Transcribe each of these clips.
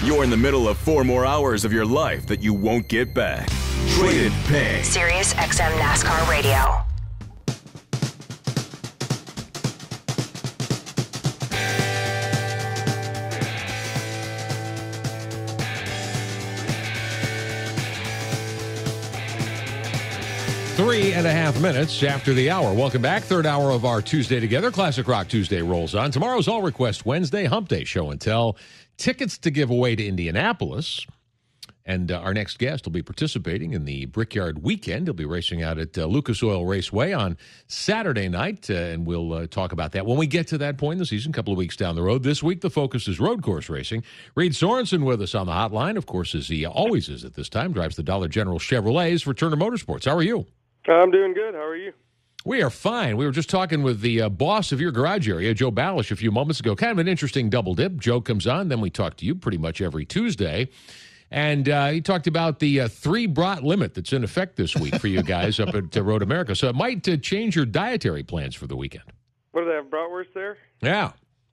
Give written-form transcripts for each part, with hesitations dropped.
You're in the middle of 4 more hours of your life that you won't get back. Tradin Paint. Sirius XM NASCAR Radio. Three and a half minutes after the hour. Welcome back. Third hour of our Tuesday Together. Classic Rock Tuesday rolls on. Tomorrow's All Request Wednesday, Hump Day show and tell. Tickets to give away to Indianapolis. And our next guest will be participating in the Brickyard Weekend. He'll be racing out at Lucas Oil Raceway on Saturday night, and we'll talk about that when we get to that point in the season, a couple of weeks down the road. This week, the focus is road course racing. Reed Sorenson with us on the hotline, of course, as he always is at this time, drives the Dollar General Chevrolets for Turner Motorsports. How are you? I'm doing good. How are you? We are fine. We were just talking with the boss of your garage area, Joe Balish, a few moments ago. Kind of an interesting double dip. Joe comes on, then we talk to you pretty much every Tuesday. And he talked about the 3 brat limit that's in effect this week for you guys up at Road America. So it might change your dietary plans for the weekend. What, do they have bratwurst there? Yeah.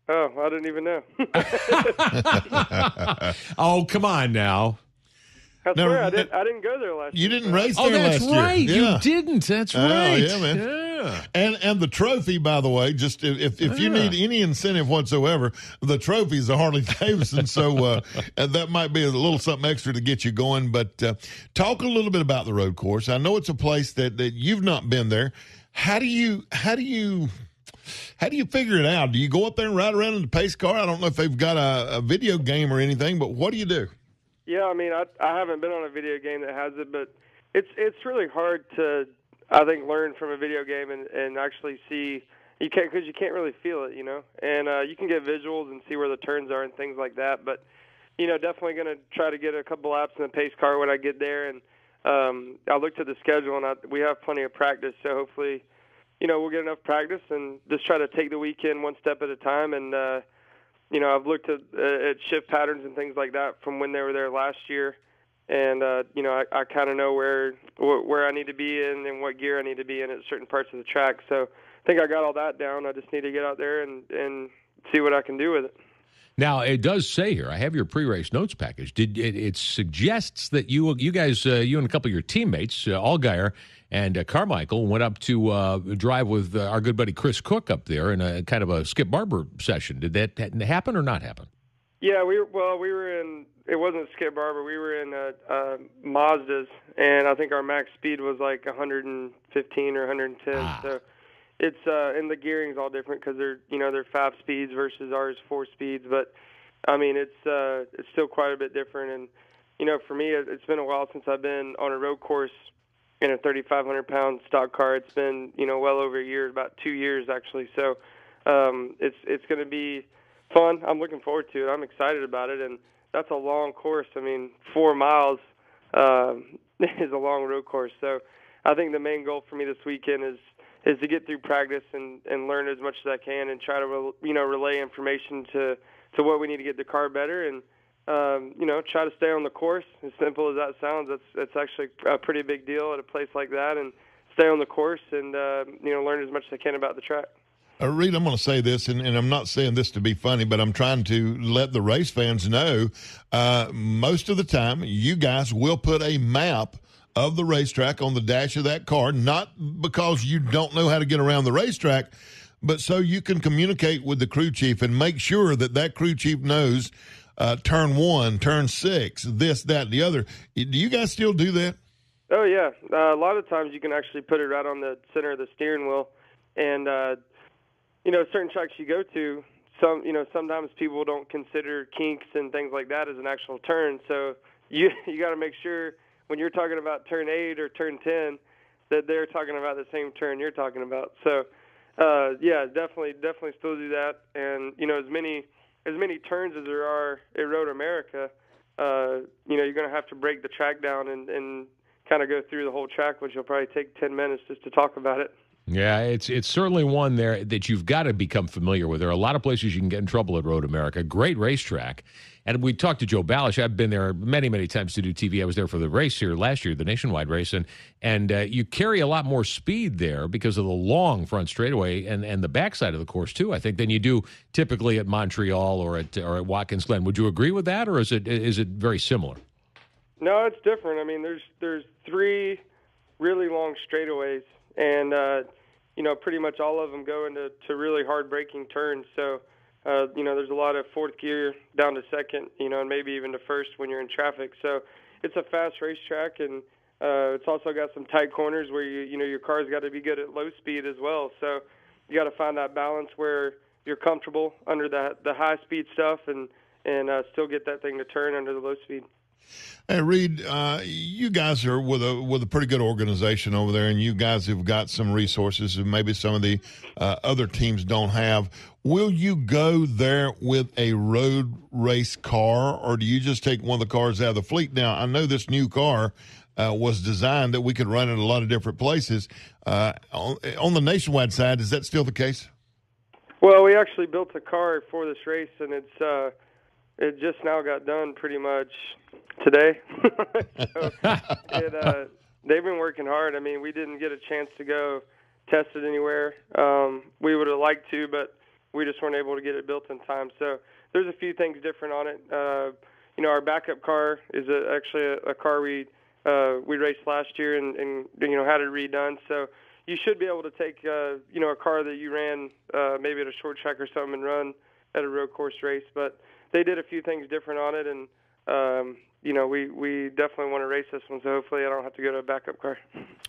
Oh, I didn't even know. Oh, come on now. I swear, I didn't go there last year. You didn't race there last year. Oh, that's right. Yeah. You didn't. That's right. Yeah, man. Yeah. And the trophy, by the way, just if you need any incentive whatsoever, the trophy is a Harley Davidson, so that might be a little something extra to get you going. But talk a little bit about the road course. I know it's a place that you've not been there. How do you figure it out? Do you go up there and ride around in the pace car? I don't know if they've got a video game or anything, but what do you do? Yeah, I mean, I haven't been on a video game that has it, but it's really hard to, I think, learn from a video game and actually see. You can't, because you can't really feel it, you know. And you can get visuals and see where the turns are and things like that. But definitely going to try to get a couple laps in the pace car when I get there. And I looked at the schedule, and we have plenty of practice. So hopefully, we'll get enough practice and just try to take the weekend one step at a time. And I've looked at shift patterns and things like that from when they were there last year, and I kind of know where I need to be in and what gear I need to be in at certain parts of the track. So I think I got all that down. I just need to get out there and see what I can do with it. Now, it does say here, I have your pre-race notes package. It suggests that you guys, you and a couple of your teammates, Allgaier and Carmichael, went up to drive with our good buddy Chris Cook up there in a kind of a Skip Barber session. Did that happen or not happen? Yeah, we were in. It wasn't Skip Barber. We were in Mazdas, and I think our max speed was like 115 or 110. So it's and the gearing's all different because they're 5 speeds versus ours 4 speeds. But I mean, it's still quite a bit different. And for me, it's been a while since I've been on a road course in a 3,500-pound stock car. It's been well over a year, about 2 years actually. So it's going to be fun. I'm looking forward to it. I'm excited about it, and that's a long course. I mean, 4 miles is a long road course. So I think the main goal for me this weekend is to get through practice and learn as much as I can and try to relay information to what we need to get the car better and try to stay on the course. As simple as that sounds, that's actually a pretty big deal at a place like that, and stay on the course and learn as much as I can about the track. Reed, I'm going to say this, and I'm not saying this to be funny, but I'm trying to let the race fans know most of the time you guys will put a map of the racetrack on the dash of that car, not because you don't know how to get around the racetrack, but so you can communicate with the crew chief and make sure that crew chief knows turn 1, turn 6, this, that, and the other. Do you guys still do that? Oh, yeah. A lot of times you can actually put it right on the center of the steering wheel. And, certain tracks you go to, sometimes people don't consider kinks and things like that as an actual turn. So you got to make sure when you're talking about turn 8 or turn 10 that they're talking about the same turn you're talking about. So, definitely still do that. And, as many turns as there are at Road America, you're going to have to break the track down and kind of go through the whole track, which will probably take 10 minutes just to talk about it. Yeah, it's certainly one there that you've got to become familiar with. There are a lot of places you can get in trouble at Road America. Great racetrack. And we talked to Joe Balish. I've been there many, many times to do TV. I was there for the race here last year, the nationwide race. And you carry a lot more speed there because of the long front straightaway and the backside of the course, too, I think, than you do typically at Montreal or at Watkins Glen. Would you agree with that, or is it very similar? No, it's different. I mean, there's 3 really long straightaways, and pretty much all of them go into really hard braking turns. So, there's a lot of fourth gear down to second, and maybe even to first when you're in traffic. So, it's a fast racetrack, and it's also got some tight corners where your car's got to be good at low speed as well. So, you got to find that balance where you're comfortable under the high speed stuff and still get that thing to turn under the low speed. Hey, Reed, you guys are with a pretty good organization over there, and you guys have got some resources that maybe some of the other teams don't have. Will you go there with a road race car, or do you just take one of the cars out of the fleet? Now, I know this new car was designed that we could run in a lot of different places. On the nationwide side, is that still the case? Well, we actually built a car for this race, and it just now got done pretty much today. So they've been working hard. I mean, we didn't get a chance to go test it anywhere. We would have liked to, but we just weren't able to get it built in time. So there's a few things different on it. Our backup car is actually a car we raced last year and had it redone. So you should be able to take a car that you ran maybe at a short track or something and run at a road course race. But they did a few things different on it, and we definitely want to race this one, so hopefully I don't have to go to a backup car.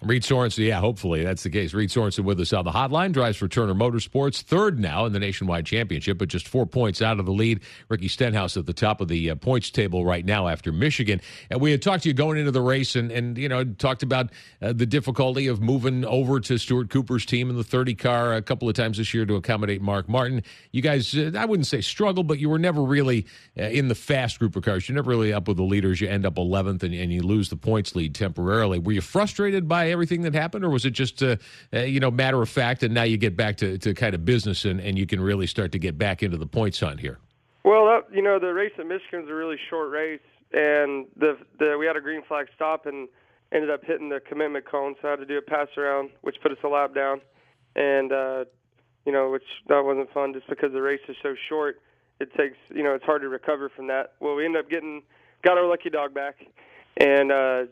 Reed Sorenson, yeah, hopefully that's the case. Reed Sorenson with us on the hotline, drives for Turner Motorsports, third now in the nationwide championship, but just 4 points out of the lead. Ricky Stenhouse at the top of the points table right now after Michigan. And we had talked to you going into the race and talked about the difficulty of moving over to Stuart Cooper's team in the 30 car a couple of times this year to accommodate Mark Martin. You guys, I wouldn't say struggle, but you were never really in the fast group of cars. You're never really up with the leaders. You end up 11th and you lose the points lead temporarily. Were you frustrated by everything that happened, or was it just matter of fact, and now you get back to kind of business and you can really start to get back into the points hunt here? Well, the race at Michigan was a really short race, and we had a green flag stop and ended up hitting the commitment cone, so I had to do a pass around, which put us a lap down, and which that wasn't fun just because the race is so short. It takes, it's hard to recover from that. Well, we ended up got our lucky dog back, and that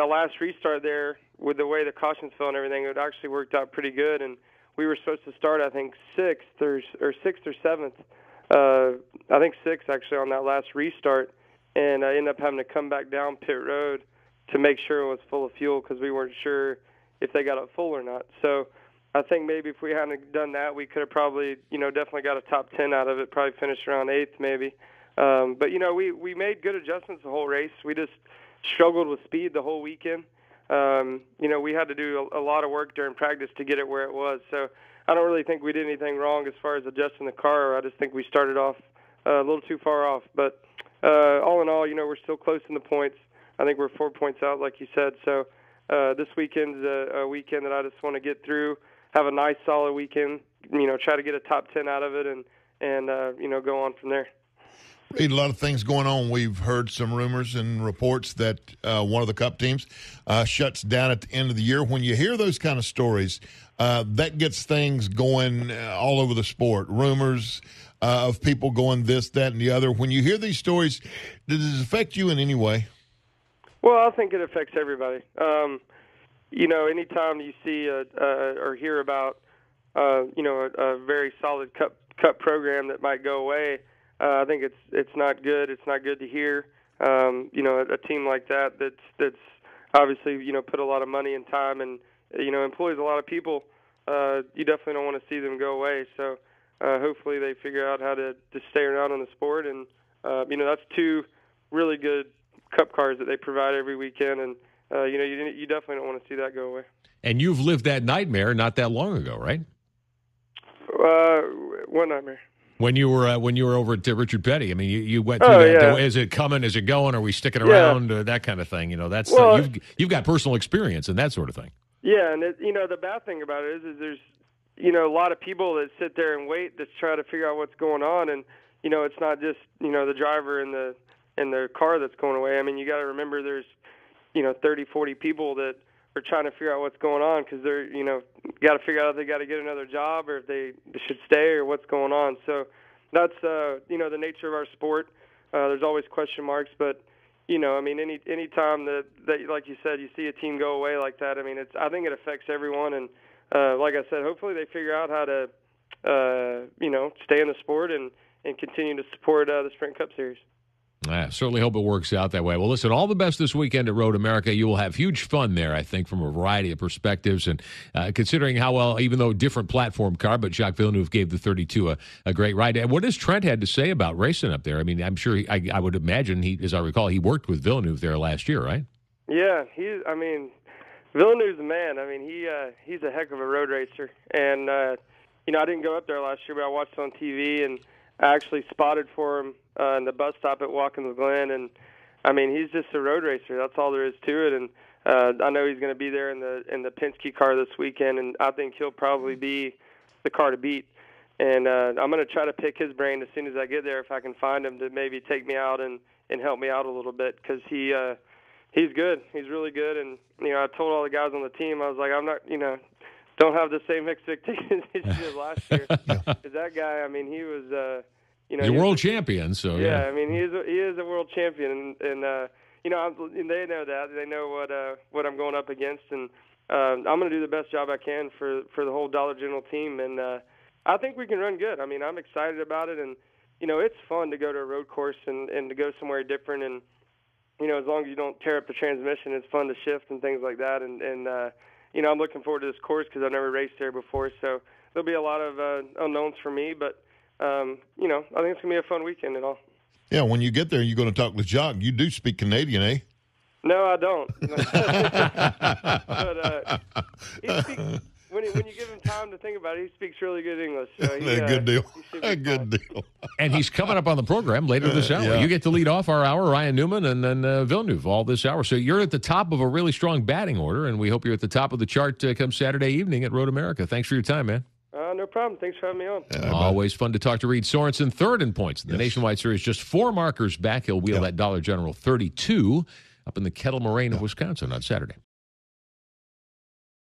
last restart there with the way the cautions fell and everything, it actually worked out pretty good. And we were supposed to start, I think, sixth or seventh. I think sixth actually on that last restart, and I ended up having to come back down pit road to make sure it was full of fuel because we weren't sure if they got it full or not. So I think maybe if we hadn't done that, we could have probably, definitely got a top 10 out of it, probably finished around 8th maybe. But, we made good adjustments the whole race. We just struggled with speed the whole weekend. We had to do a lot of work during practice to get it where it was. So I don't really think we did anything wrong as far as adjusting the car. I just think we started off a little too far off. But all in all, we're still close in the points. I think we're 4 points out, like you said. So this weekend's a weekend that I just want to get through, have a nice, solid weekend, try to get a top 10 out of it and go on from there. Reed, a lot of things going on. We've heard some rumors and reports that one of the Cup teams shuts down at the end of the year. When you hear those kind of stories, that gets things going all over the sport. Rumors of people going this, that, and the other. When you hear these stories, does it affect you in any way? Well, I think it affects everybody. Anytime you see or hear about, a very solid cup program that might go away, I think it's not good. It's not good to hear. A team like that's obviously put a lot of money and time and employs a lot of people. You definitely don't want to see them go away. So hopefully they figure out how to stay around on the sport. And that's 2 really good Cup cars that they provide every weekend. And you definitely don't want to see that go away. And you've lived that nightmare not that long ago, right? What nightmare? When you were over at Richard Petty, I mean, you went through that. Yeah. Is it coming? Is it going? Are we sticking around? That kind of thing. That's you've got personal experience and that sort of thing. Yeah, and the bad thing about it is there's a lot of people that sit there and wait to try to figure out what's going on, and it's not just the driver and the car that's going away. I mean, you got to remember there's 30, 40 people that are trying to figure out what's going on because they're got to figure out if they got to get another job or if they should stay or what's going on. So that's the nature of our sport. There's always question marks, but I mean, any time that like you said, you see a team go away like that. I mean, I think it affects everyone, and like I said, hopefully they figure out how to stay in the sport and continue to support the Sprint Cup Series. I certainly hope it works out that way. Well, listen, all the best this weekend at Road America. You will have huge fun there, I think, from a variety of perspectives. And considering how well, even though different platform car, but Jacques Villeneuve gave the 32 a great ride. And what has Trent had to say about racing up there? I mean, I'm sure, I would imagine, as I recall, he worked with Villeneuve there last year, right? Yeah, Villeneuve's a man. I mean, he's a heck of a road racer. And, I didn't go up there last year, but I watched it on TV, and I actually spotted for him in the bus stop at Watkins Glen, and I mean, he's just a road racer. That's all there is to it. And I know he's going to be there in the Penske car this weekend, and I think he'll probably be the car to beat. And I'm going to try to pick his brain as soon as I get there, if I can find him, to maybe take me out and help me out a little bit, because he's good. He's really good. And I told all the guys on the team, I was like, I'm not don't have the same expectations as you did last year. Because that guy, I mean, he was he's a world champion, so yeah. I mean, he is a world champion, and they know that. They know what I'm going up against, and I'm going to do the best job I can for the whole Dollar General team, and I think we can run good. I mean, I'm excited about it, and it's fun to go to a road course and to go somewhere different, and as long as you don't tear up the transmission, it's fun to shift and things like that, and I'm looking forward to this course because I've never raced there before, so there'll be a lot of unknowns for me, but I think it's going to be a fun weekend and all. Yeah, when you get there, you're going to talk with Jacques. You do speak Canadian, eh? No, I don't. But he speaks, when you give him time to think about it, he speaks really good English. So good deal. Good deal. And he's coming up on the program later this hour. Yeah. You get to lead off our hour, Ryan Newman, and then Villeneuve all this hour. So you're at the top of a really strong batting order, and we hope you're at the top of the chart come Saturday evening at Road America. Thanks for your time, man. No problem. Thanks for having me on. Always fun to talk to Reed Sorenson. Third in points in the Nationwide Series. Just 4 markers back. He'll wheel that Dollar General 32 up in the Kettle Moraine of Wisconsin on Saturday.